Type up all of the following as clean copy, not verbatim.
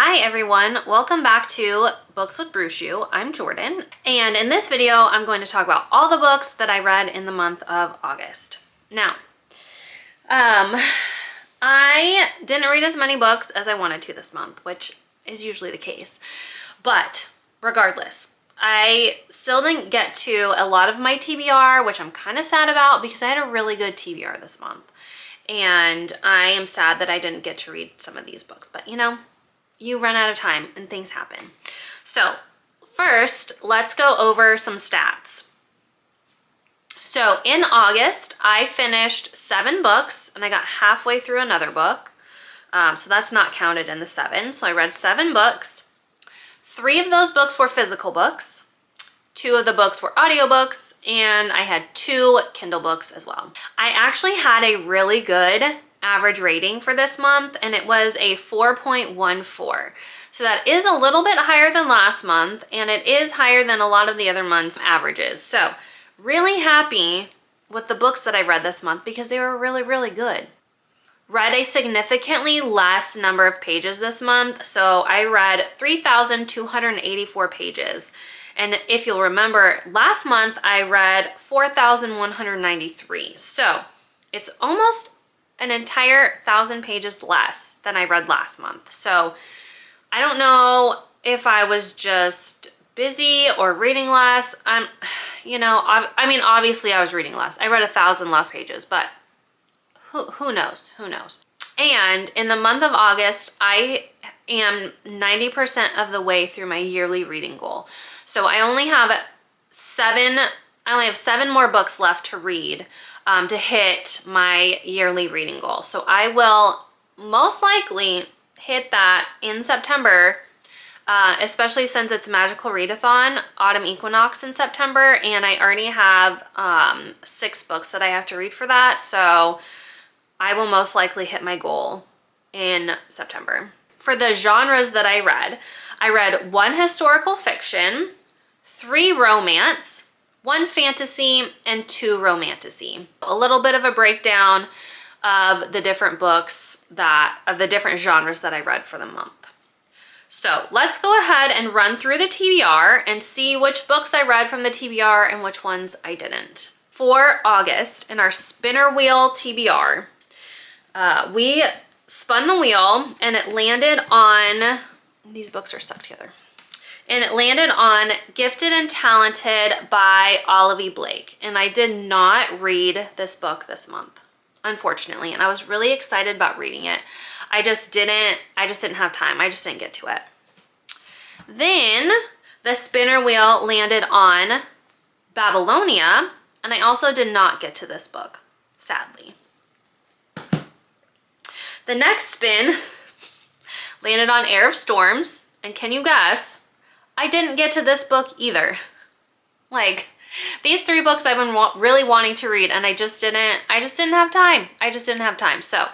Hi everyone, welcome back to Books with Brushu. I'm Jordan, and in this video I'm going to talk about all the books that I read in the month of August. Now, I didn't read as many books as I wanted to this month, which is usually the case, but regardless, I still didn't get to a lot of my TBR, which I'm kind of sad about because I had a really good TBR this month, and I am sad that I didn't get to read some of these books, but you know, you run out of time and things happen. So first, let's go over some stats. So in August, I finished 7 books and I got halfway through another book. So that's not counted in the 7. So I read 7 books. 3 of those books were physical books. 2 of the books were audiobooks, and I had 2 Kindle books as well. I actually had a really good average rating for this month, and it was a 4.14. So that is a little bit higher than last month, and it is higher than a lot of the other months' averages. So really happy with the books that I read this month because they were really, really good. Read a significantly less number of pages this month. So I read 3,284 pages. And if you'll remember, last month I read 4,193. So it's almost an entire 1,000 pages less than I read last month. So I don't know if I was just busy or reading less. I mean, obviously I was reading less. I read 1,000 less pages, but who knows? Who knows? And in the month of August, I am 90% of the way through my yearly reading goal. So I only have 7 more books left to read to hit my yearly reading goal. So I will most likely hit that in September, especially since it's Magical Readathon, Autumn Equinox in September, and I already have 6 books that I have to read for that. So I will most likely hit my goal in September. For the genres that I read 1 historical fiction, 3 romance, 1 fantasy, and 2 romantasy. A little bit of a breakdown of the different books of the different genres that I read for the month. So let's go ahead and run through the TBR and see which books I read from the TBR and which ones I didn't. For August, in our spinner wheel TBR, we spun the wheel and it landed on, these books are stuck together, and it landed on Gifted and Talented by Olivia Blake. And I did not read this book this month, unfortunately, and I was really excited about reading it. I just didn't have time. I just didn't get to it. Then the spinner wheel landed on Babylonia, and I also did not get to this book, sadly. The next spin landed on Heir of Storms, and can you guess, I didn't get to this book either. Like, these 3 books I've been really wanting to read, and I just didn't have time. I just didn't have time. So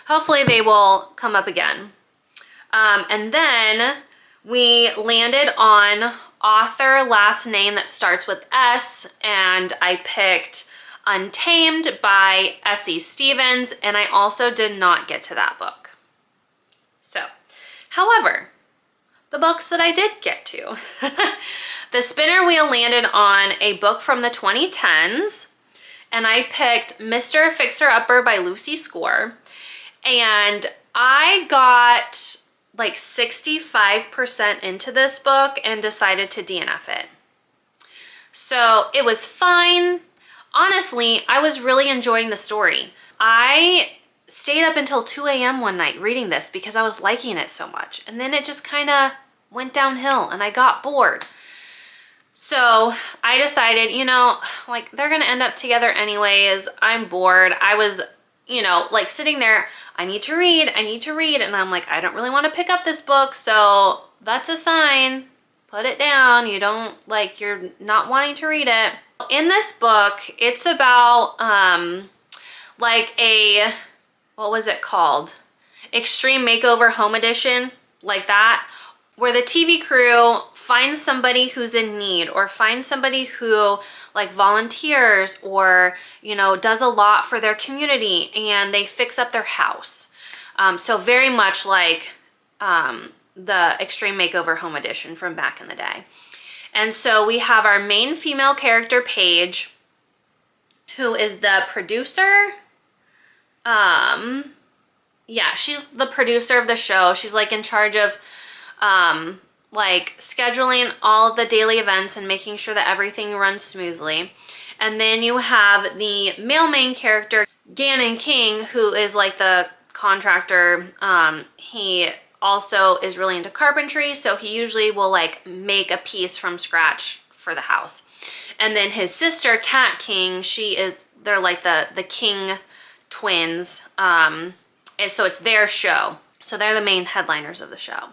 hopefully they will come up again. And then we landed on author last name that starts with S, and I picked Untamed by S.E. Stevens, and I also did not get to that book. So, however, the books that I did get to. The spinner wheel landed on a book from the 2010s, and I picked Mr. Fixer-Upper by Lucy Score, and I got like 65% into this book and decided to DNF it. So it was fine. Honestly, I was really enjoying the story. I stayed up until 2 a.m. one night reading this because I was liking it so much. And then it just kind of went downhill and I got bored. So I decided, you know, like they're going to end up together anyways. I'm bored. I was, you know, like sitting there, I need to read. And I'm like, I don't really want to pick up this book. So that's a sign. Put it down. You don't, like, you're not wanting to read it. In this book, it's about like a, what was it called? Extreme Makeover Home Edition, like that, where the TV crew finds somebody who's in need, or finds somebody who like volunteers, or, you know, does a lot for their community, and they fix up their house. So very much like the Extreme Makeover Home Edition from back in the day. And so we have our main female character, Paige, who is the producer. Yeah, she's the producer of the show. She's like in charge of like scheduling all the daily events and making sure that everything runs smoothly. And then you have the male main character, Gannon King, who is like the contractor. He also is really into carpentry, so he usually will like make a piece from scratch for the house. And then his sister, Kat King, they're like the King twins. And so it's their show. So they're the main headliners of the show.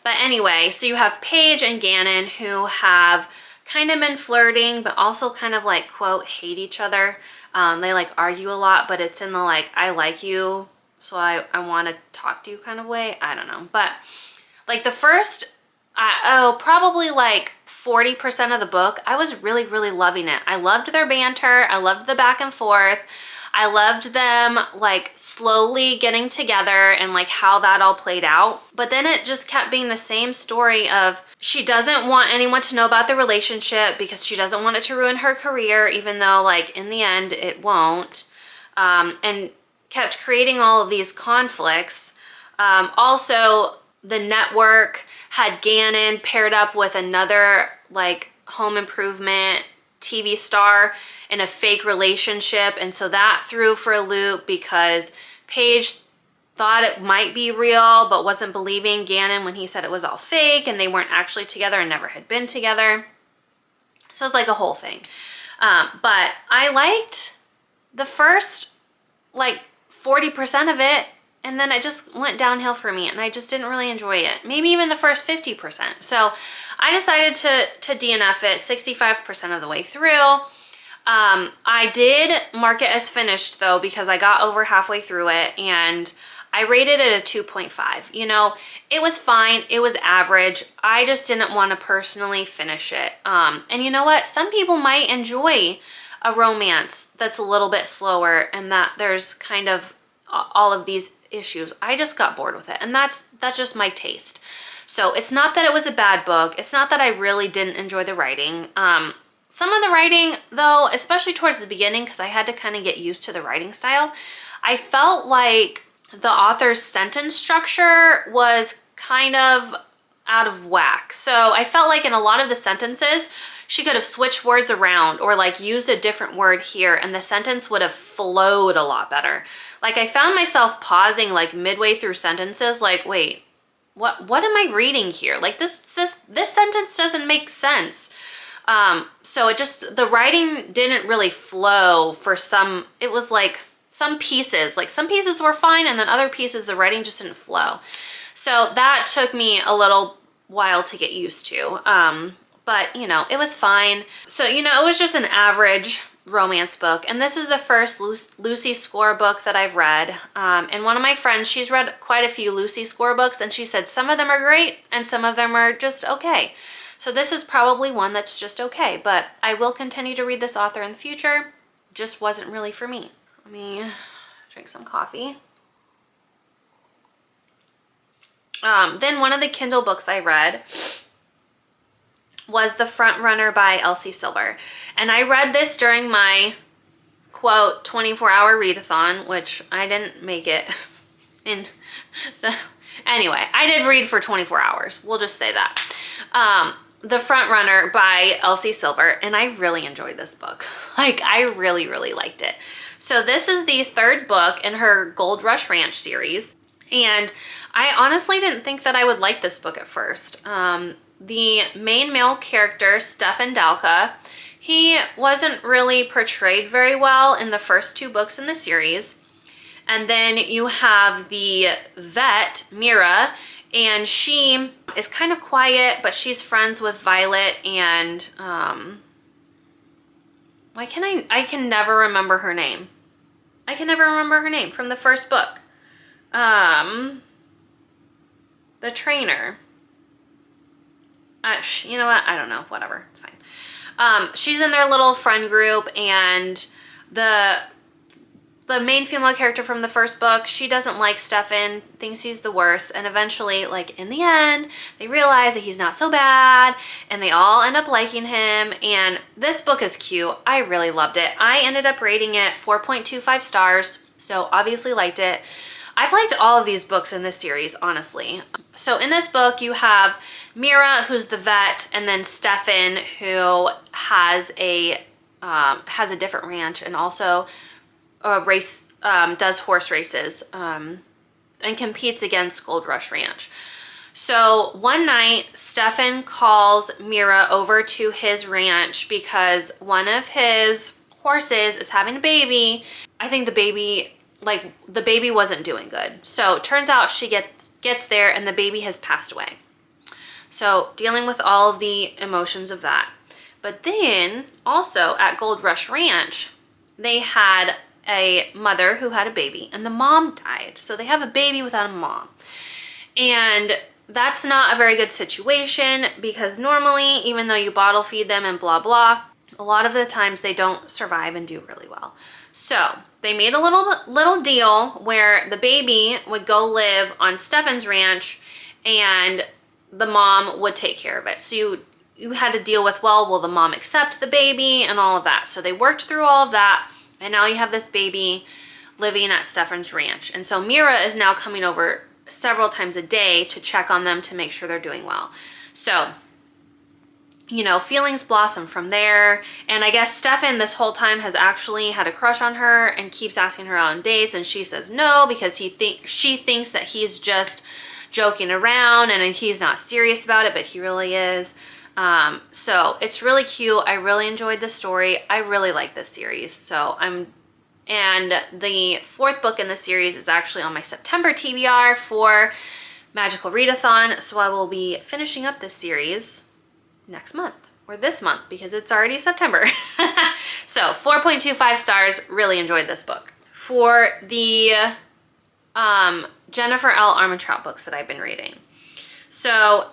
But anyway, so you have Paige and Gannon, who have kind of been flirting, but also kind of like, quote, hate each other. They like argue a lot, but it's in the like, I like you, so I want to talk to you kind of way. I don't know. But like the first, probably like 40% of the book, I was really, really loving it. I loved their banter. I loved the back and forth. I loved them like slowly getting together and like how that all played out. But then it just kept being the same story of she doesn't want anyone to know about the relationship because she doesn't want it to ruin her career, even though like in the end it won't. And kept creating all of these conflicts. Also, the network had Gannon paired up with another like home improvement TV star in a fake relationship, and so that threw for a loop because Paige thought it might be real but wasn't believing Gannon when he said it was all fake and they weren't actually together and never had been together. So it's like a whole thing. But I liked the first like 40% of it, and then it just went downhill for me and I just didn't really enjoy it. Maybe even the first 50%. So I decided to DNF it 65% of the way through. I did mark it as finished though, because I got over halfway through it and I rated it a 2.5. You know, it was fine. It was average. I just didn't want to personally finish it. And you know what? Some people might enjoy a romance that's a little bit slower and that there's kind of all of these issues. I just got bored with it, and that's just my taste. So it's not that it was a bad book. It's not that I really didn't enjoy the writing. Some of the writing though, especially towards the beginning, because I had to kind of get used to the writing style, I felt like the author's sentence structure was kind of out of whack. So I felt like in a lot of the sentences, she could have switched words around or like used a different word here and the sentence would have flowed a lot better. Like I found myself pausing like midway through sentences like, wait, what am I reading here? Like this sentence doesn't make sense. So the writing didn't really flow for some. It was like some pieces were fine and then other pieces the writing just didn't flow. So that took me a little while to get used to. But you know, it was fine. So, you know, it was just an average romance book. And this is the first Lucy Score book that I've read. And one of my friends, she's read quite a few Lucy Score books and she said some of them are great and some of them are just okay. So this is probably one that's just okay, but I will continue to read this author in the future. Just wasn't really for me. Let me drink some coffee. Then one of the Kindle books I read was The Front Runner by Elsie Silver. And I read this during my, quote, 24-hour readathon, which I didn't make it in the... Anyway, I did read for 24 hours. We'll just say that. The Front Runner by Elsie Silver, and I really enjoyed this book. Like, I really, really liked it. So this is the third book in her Gold Rush Ranch series, and I honestly didn't think that I would like this book at first. The main male character, Stefan Dalka, he wasn't really portrayed very well in the first two books in the series. And then you have the vet, Mira, and she is kind of quiet, but she's friends with Violet and, I can never remember her name. I can never remember her name from the first book. The trainer. You know what? I don't know. Whatever. It's fine. She's in their little friend group, and the the main female character from the first book, she doesn't like Stefan, thinks he's the worst, and eventually, like in the end, they realize that he's not so bad, and they all end up liking him, and this book is cute. I really loved it. I ended up rating it 4.25 stars, so obviously liked it. I've liked all of these books in this series, honestly. So in this book, you have Mira, who's the vet, and then Stefan, who has a different ranch and also does horse races and competes against Gold Rush Ranch. So one night, Stefan calls Mira over to his ranch because one of his horses is having a baby. I think the baby wasn't doing good. So it turns out she gets there and the baby has passed away. So dealing with all of the emotions of that. But then also at Gold Rush Ranch, they had a mother who had a baby and the mom died. So they have a baby without a mom. And that's not a very good situation because normally, even though you bottle feed them and blah, blah, a lot of the times they don't survive and do really well. So they made a little deal where the baby would go live on Stefan's ranch and the mom would take care of it. So you had to deal with, well, will the mom accept the baby and all of that. So they worked through all of that. And now you have this baby living at Stefan's ranch. And so Mira is now coming over several times a day to check on them to make sure they're doing well. So, you know, feelings blossom from there. And I guess Stefan this whole time has actually had a crush on her and keeps asking her out on dates. And she says no because she thinks that he's just joking around and he's not serious about it, but he really is. So it's really cute. I really enjoyed the story. I really like this series. And the fourth book in the series is actually on my September TBR for Magical Readathon. So I will be finishing up this series next month or this month because it's already September. So 4.25 stars. Really enjoyed this book. For the Jennifer L. Armentrout books that I've been reading. So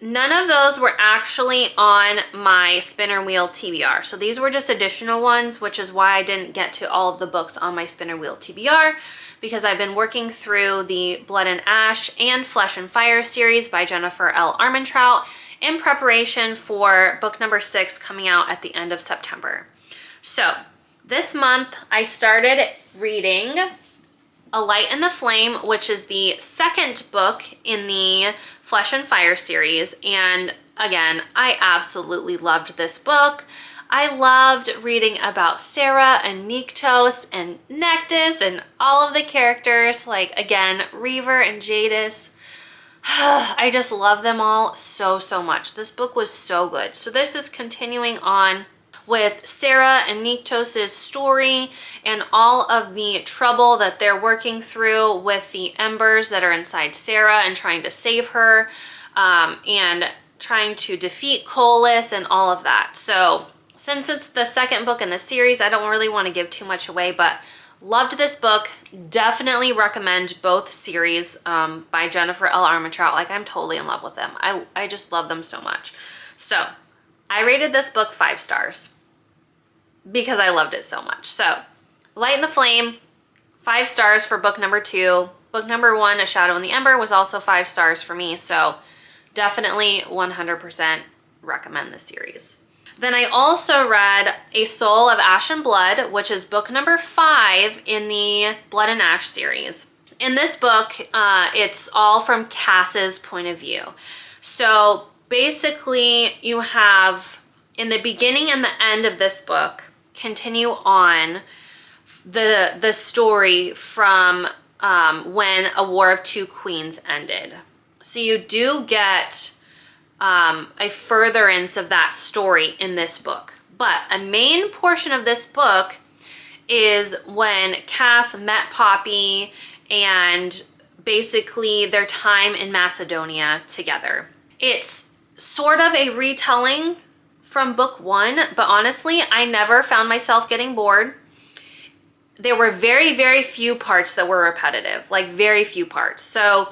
none of those were actually on my spinner wheel TBR. So these were just additional ones, which is why I didn't get to all of the books on my spinner wheel TBR because I've been working through the Blood and Ash and Flesh and Fire series by Jennifer L. Armentrout in preparation for book number 6 coming out at the end of September. So this month I started reading A Light in the Flame, which is the second book in the Flesh and Fire series. And again, I absolutely loved this book. I loved reading about Sarah and Nyktos and Nektis and all of the characters. Like, again, Reaver and Jadis. I just love them all so, so much. This book was so good. So this is continuing on with Sarah and Nyktos' story and all of the trouble that they're working through with the embers that are inside Sarah and trying to save her and trying to defeat Kolis and all of that. So since it's the second book in the series, I don't really want to give too much away, but loved this book. Definitely recommend both series by Jennifer L. Armentrout. Like, I'm totally in love with them. I just love them so much. So I rated this book 5 stars because I loved it so much. So Light in the Flame, 5 stars for book number 2. Book number 1, A Shadow in the Ember, was also 5 stars for me. So definitely 100% recommend this series. Then I also read A Soul of Ash and Blood, which is book number 5 in the Blood and Ash series. In this book, it's all from Cass's point of view. So basically you have, in the beginning and the end of this book, continue on the story from when A War of Two Queens ended. So you do get a furtherance of that story in this book. But a main portion of this book is when Cass met Poppy and basically their time in Macedonia together. It's sort of a retelling from book 1, but honestly, I never found myself getting bored. There were very, very few parts that were repetitive, like very few parts. So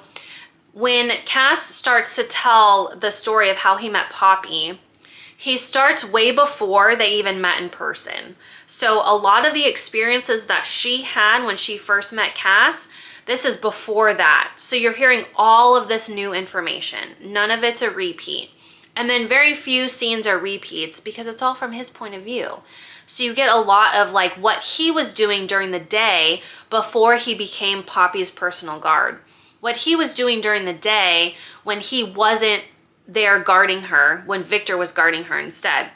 when Cass starts to tell the story of how he met Poppy, he starts way before they even met in person. So a lot of the experiences that she had when she first met Cass, this is before that. So you're hearing all of this new information. None of it's a repeat. And then very few scenes are repeats because it's all from his point of view. So you get a lot of like what he was doing during the day before he became Poppy's personal guard. What he was doing during the day when he wasn't there guarding her, when Victor was guarding her instead.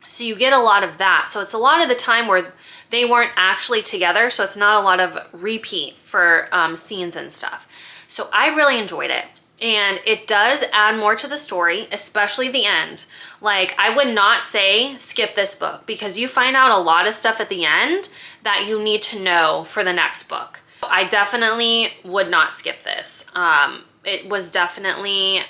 So you get a lot of that. So it's a lot of the time where they weren't actually together, so it's not a lot of repeat for scenes and stuff. So I really enjoyed it. And it does add more to the story, especially the end. Like, I would not say skip this book because you find out a lot of stuff at the end that you need to know for the next book. I definitely would not skip this. It was definitely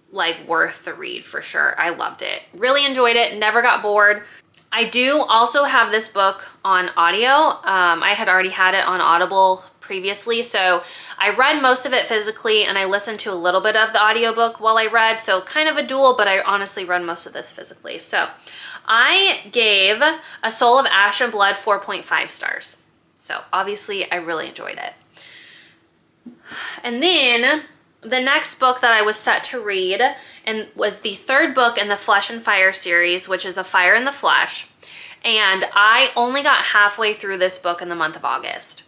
like worth the read for sure. I loved it. Really enjoyed it. Never got bored. I do also have this book on audio. I had already had it on Audible previously, so I read most of it physically and I listened to a little bit of the audiobook while I read, so kind of a dual, but I honestly read most of this physically. So I gave A Soul of Ash and Blood 4.5 stars. So obviously I really enjoyed it. And then the next book that I was set to read and was the third book in the Flesh and Fire series, which is A Fire in the Flesh. And I only got halfway through this book in the month of August.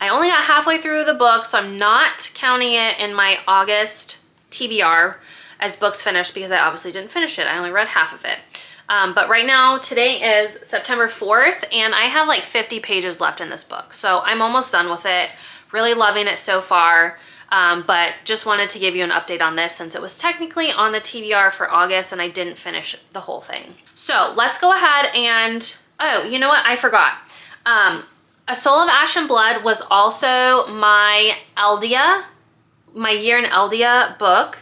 I only got halfway through the book, so I'm not counting it in my August TBR as books finished because I obviously didn't finish it. I only read half of it. But right now, today is September 4th, and I have like 50 pages left in this book. So I'm almost done with it. Really loving it so far. But just wanted to give you an update on this since it was technically on the TBR for August and I didn't finish the whole thing. So let's go ahead and, oh, you know what? I forgot. A Soul of Ash and Blood was also my Eldia, my Year in Eldia book.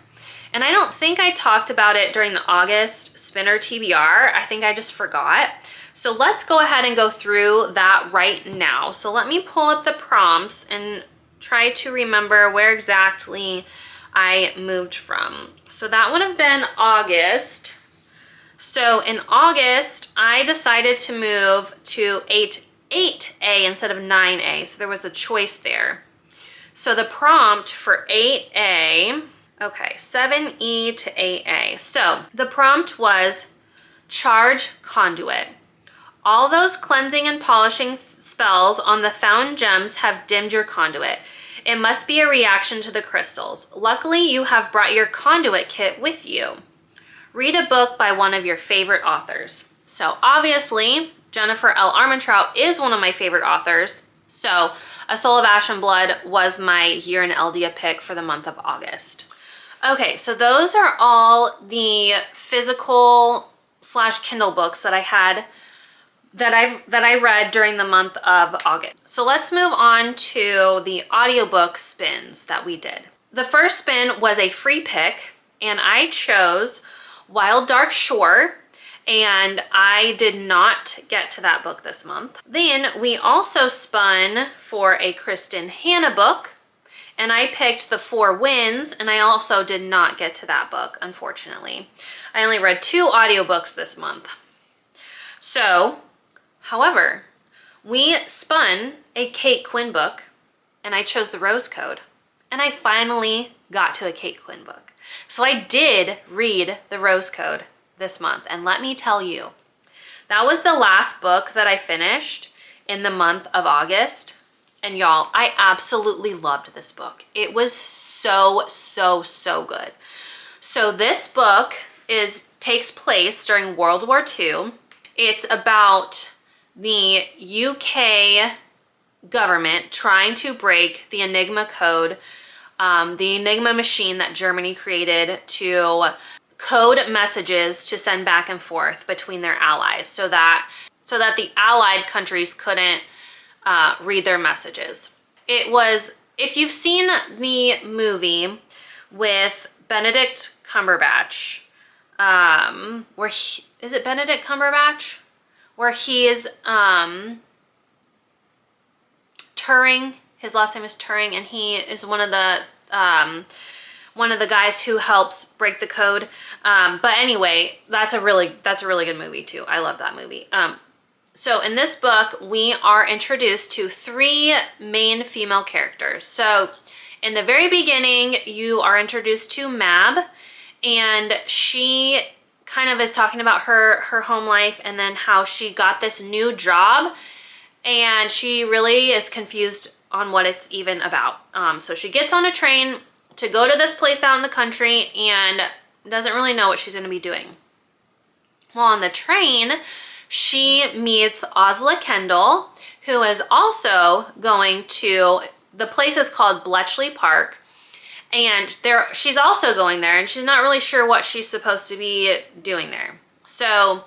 And I don't think I talked about it during the August Spinner TBR. I think I just forgot. So let's go ahead and go through that right now. So let me pull up the prompts and try to remember where exactly I moved from. So that would have been August. So in August, I decided to move to 8A instead of 9A. So there was a choice there. So the prompt for 8A, okay, 7E to 8A. So the prompt was charge conduit. All those cleansing and polishing spells on the found gems have dimmed your conduit. It must be a reaction to the crystals. Luckily, you have brought your conduit kit with you. Read a book by one of your favorite authors. So obviously, Jennifer L. Armentrout is one of my favorite authors. So A Soul of Ash and Blood was my Year in Eldia pick for the month of August. Okay, so those are all the physical / Kindle books that I had that I read during the month of August. So let's move on to the audiobook spins that we did. The first spin was a free pick and I chose Wild Dark Shore, and I did not get to that book this month. Then we also spun for a Kristen Hanna book, and I picked The Four Winds, and I also did not get to that book, unfortunately. I only read 2 audiobooks this month. So, however, we spun a Kate Quinn book, and I chose The Rose Code, and I finally got to a Kate Quinn book. So I did read The Rose Code this month, and let me tell you, that was the last book that I finished in the month of August. And y'all, I absolutely loved this book. It was so good. So this book takes place during World War II. It's about the UK government trying to break the Enigma code, the Enigma machine that Germany created to code messages to send back and forth between their allies so that the allied countries couldn't read their messages. It was, if you've seen the movie with Benedict Cumberbatch, is it Benedict Cumberbatch? Where he is Turing, his last name is Turing, and he is one of the one of the guys who helps break the code. But anyway, that's a really good movie too. I love that movie. So in this book, we are introduced to 3 main female characters. So in the very beginning, you are introduced to Mab, and she kind of is talking about her home life and then how she got this new job, and she really is confused on what it's even about. So she gets on a train to go to this place out in the country and doesn't really know what she's going to be doing. Well, on the train, she meets Osla Kendall, who is also going to, the place is called Bletchley Park, and she's also going there, and she's not really sure what she's supposed to be doing there. So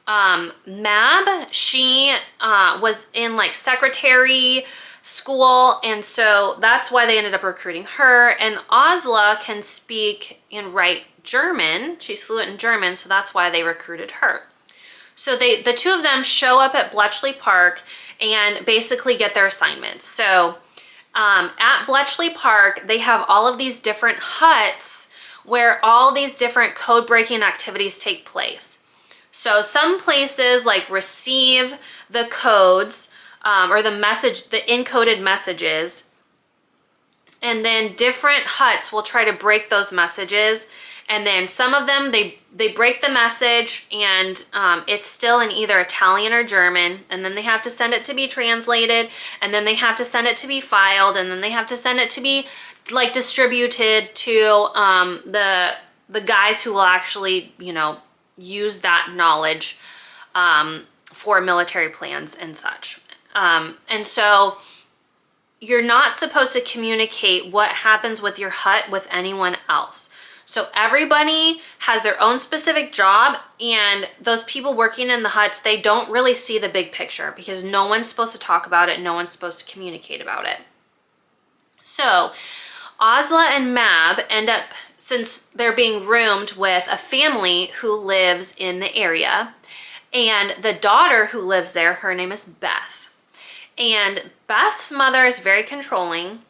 Mab, she was in like secretary school, and so that's why they ended up recruiting her. And Osla can speak and write German. She's fluent in German, so that's why they recruited her. So the 2 of them show up at Bletchley Park and basically get their assignments. So at Bletchley Park, they have all of these different huts where all these different code breaking activities take place. So some places like receive the codes or the encoded messages, and then different huts will try to break those messages. And then some of them, they break the message, and it's still in either Italian or German, and then they have to send it to be translated, and then they have to send it to be filed, and then they have to send it to be like distributed to the guys who will actually, you know, use that knowledge for military plans and such. And so you're not supposed to communicate what happens with your hut with anyone else. So everybody has their own specific job, and those people working in the huts, they don't really see the big picture because no one's supposed to talk about it. No one's supposed to communicate about it. So Osla and Mab end up, since they're being roomed with a family who lives in the area, and the daughter who lives there, her name is Beth. And Beth's mother is very controlling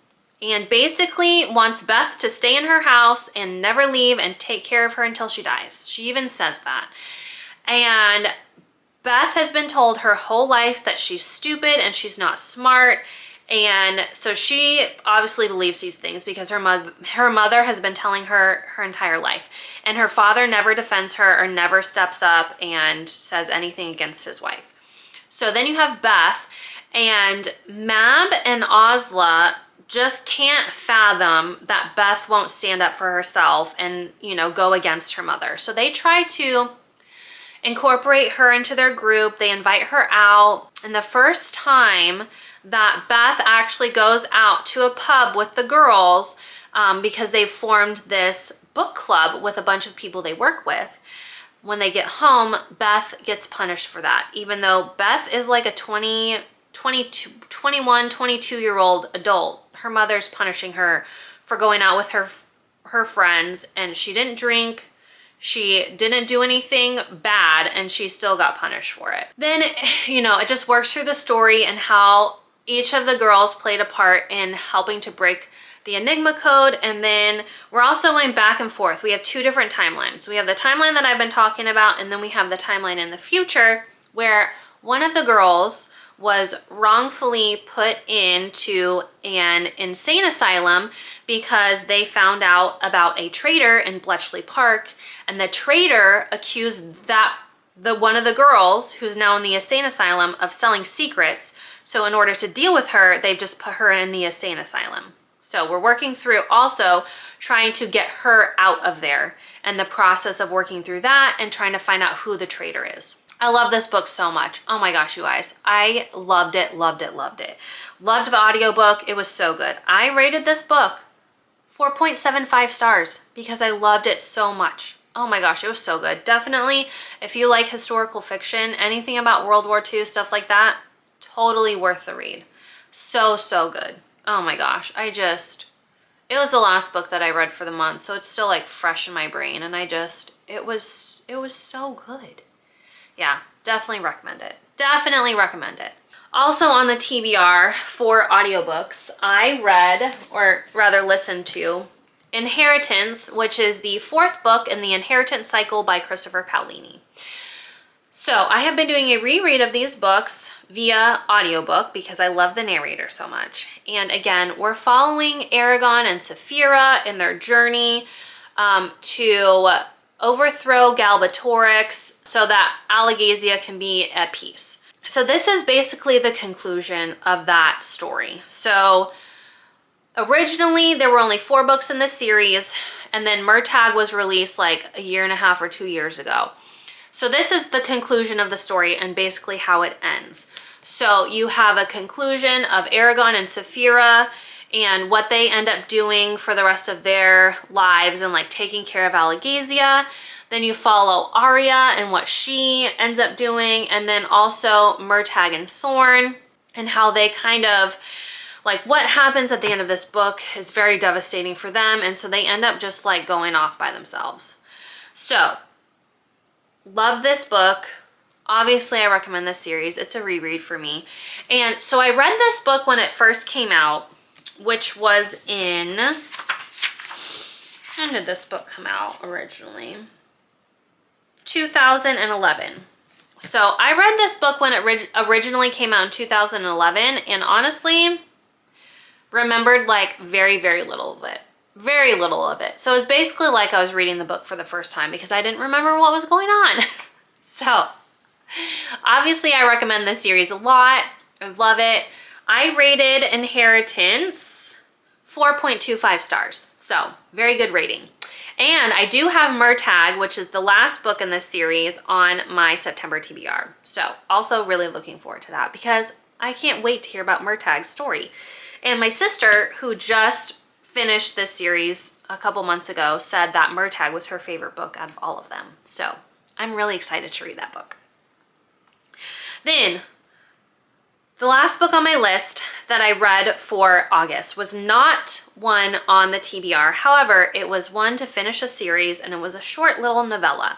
and basically wants Beth to stay in her house and never leave and take care of her until she dies. She even says that. And Beth has been told her whole life that she's stupid and she's not smart. And so she obviously believes these things because her mother has been telling her her entire life. And her father never defends her or never steps up and says anything against his wife. So then you have Beth, and Mab and Osla just can't fathom that Beth won't stand up for herself and, you know, go against her mother. So they try to incorporate her into their group. They invite her out. And the first time that Beth actually goes out to a pub with the girls, because they've formed this book club with a bunch of people they work with, when they get home, Beth gets punished for that. Even though Beth is like a 21, 22-year-old adult, her mother's punishing her for going out with her friends, and she didn't drink, she didn't do anything bad, and she still got punished for it. Then, you know, it just works through the story and how each of the girls played a part in helping to break the Enigma code. And then we're also going back and forth. We have 2 different timelines. We have the timeline that I've been talking about, and then we have the timeline in the future where one of the girls was wrongfully put into an insane asylum because they found out about a traitor in Bletchley Park, and the traitor accused one of the girls, who's now in the insane asylum, of selling secrets. So in order to deal with her, they've just put her in the insane asylum. So we're working through also trying to get her out of there, and the process of working through that and trying to find out who the traitor is. I love this book so much. Oh my gosh, you guys. I loved it, loved it, loved it. Loved the audiobook. It was so good. I rated this book 4.75 stars because I loved it so much. Oh my gosh, it was so good. Definitely, if you like historical fiction, anything about World War II, stuff like that, totally worth the read. So, so good. Oh my gosh, it was the last book that I read for the month, so it's still like fresh in my brain, and it was so good. Yeah, definitely recommend it. Definitely recommend it. Also on the TBR for audiobooks, I read, or rather listened to, Inheritance, which is the 4th book in the Inheritance Cycle by Christopher Paolini. So I have been doing a reread of these books via audiobook because I love the narrator so much. And again, we're following Eragon and Saphira in their journey to overthrow Galbatorix so that Alagasia can be at peace. So this is basically the conclusion of that story. So originally there were only 4 books in this series, and then Murtagh was released like a year and a half or 2 years ago. So this is the conclusion of the story and basically how it ends. So you have a conclusion of Eragon and Saphira and what they end up doing for the rest of their lives and like taking care of Alagasia. Then you follow Arya and what she ends up doing, and then also Murtagh and Thorn and how they kind of, like what happens at the end of this book is very devastating for them, and so they end up just like going off by themselves. So love this book. Obviously, I recommend this series. It's a reread for me. And so I read this book when it first came out, which was in, when did this book come out originally? 2011. So I read this book when it originally came out in 2011, and honestly remembered like very, very little of it. Very little of it. So it was basically like I was reading the book for the first time because I didn't remember what was going on. So obviously I recommend this series a lot. I love it. I rated Inheritance 4.25 stars. So very good rating. And I do have Murtagh, which is the last book in this series, on my September TBR. So also really looking forward to that because I can't wait to hear about Murtagh's story. And my sister, who just finished this series a couple months ago, said that Murtagh was her favorite book out of all of them. So I'm really excited to read that book. Then the last book on my list that I read for August was not one on the TBR. However, it was one to finish a series, and it was a short little novella.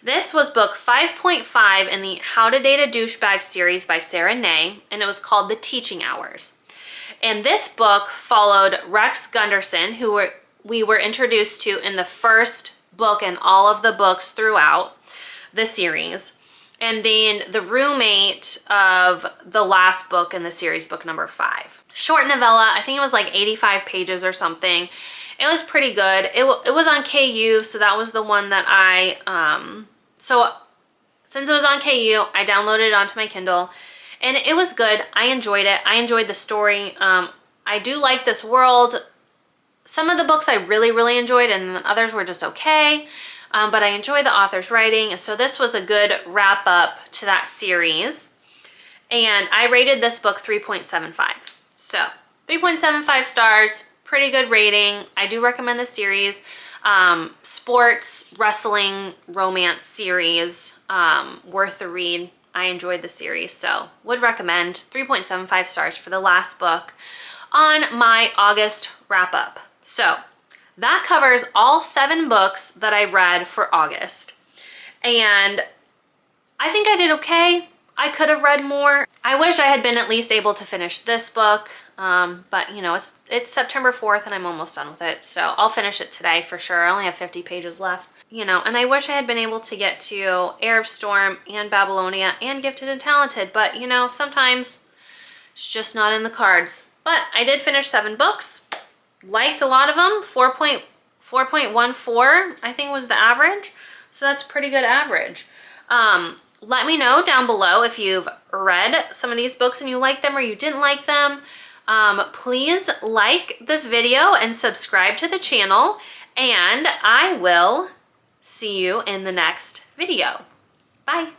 This was book 5.5 in the How to Date a Douchebag series by Sarah Ney, and it was called The Teaching Hours. And this book followed Rex Gunderson, who we were introduced to in the first book and all of the books throughout the series. And then the roommate of the last book in the series, book number 5. Short novella, I think it was like 85 pages or something. It was pretty good. It was on KU, so that was the one that so since it was on KU, I downloaded it onto my Kindle. And it was good. I enjoyed it. I enjoyed the story. I do like this world. Some of the books I really, really enjoyed, and others were just okay. But I enjoy the author's writing. So this was a good wrap up to that series. And I rated this book 3.75. So 3.75 stars, pretty good rating. I do recommend this series. Sports, wrestling, romance series, worth a read. I enjoyed the series, so would recommend. 3.75 stars for the last book on my August wrap up. So that covers all 7 books that I read for August. And I think I did okay. I could have read more. I wish I had been at least able to finish this book, but you know, it's September 4th and I'm almost done with it. So I'll finish it today for sure. I only have 50 pages left. You know, and I wish I had been able to get to Heir of Storm and Babylonia and Gifted and Talented, but you know, sometimes it's just not in the cards. But I did finish 7 books. Liked a lot of them. 4.14 I think was the average. So that's pretty good average. Let me know down below if you've read some of these books and you like them or you didn't like them. Please like this video and subscribe to the channel, and I will see you in the next video. Bye.